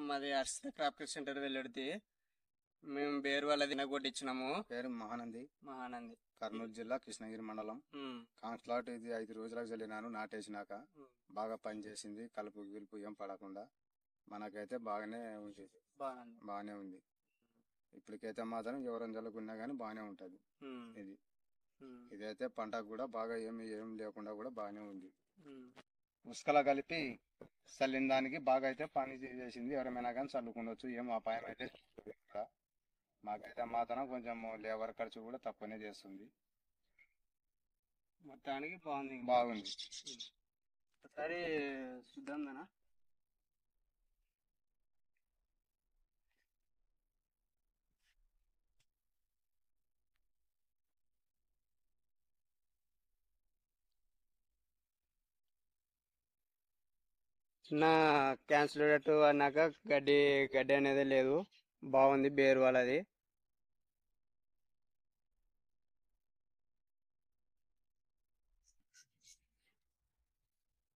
మాది Harshita crop centre వెళ్ళడితే మేము బేరు వాళ్ళది కొట్టించినాము. పేరు మహానంది, మహానంది, కర్నూలు జిల్లా, కృష్ణగిరి మండలం. కాన్స్లాట్ ఇది 5 రోజులకు చల్లినాను. నాటేసినాక బాగా పనిచేసింది. కలుపు గిలుపు ఏం పడకుండా మనకైతే బాగానే ఉంది. బాగానే ఉంది. ఇప్పటికైతే మాత్రం ఎవరైనా చల్లుకున్నా కానీ బాగానే ఉంటుంది. ఇది ఇదైతే పంటకు కూడా బాగా ఏం లేకుండా కూడా బాగానే ఉంది. ఉసుకలా కలిపి చల్లిన దానికి బాగా అయితే పని చేసింది. ఎవరైనా కానీ చల్లుకుండొచ్చు, ఏం అపాయం అయితే కూడా. మాకైతే మాత్రం కొంచెం లేబర్ ఖర్చు కూడా తక్కువనే చేస్తుంది. మొత్తానికి బాగుంది. బాగుంది. ఒకసారి చూద్దాం. చిన్న క్యాన్సిల్ అన్నాక గడ్డి అనేది లేదు. బాగుంది బేరు వాళ్ళది.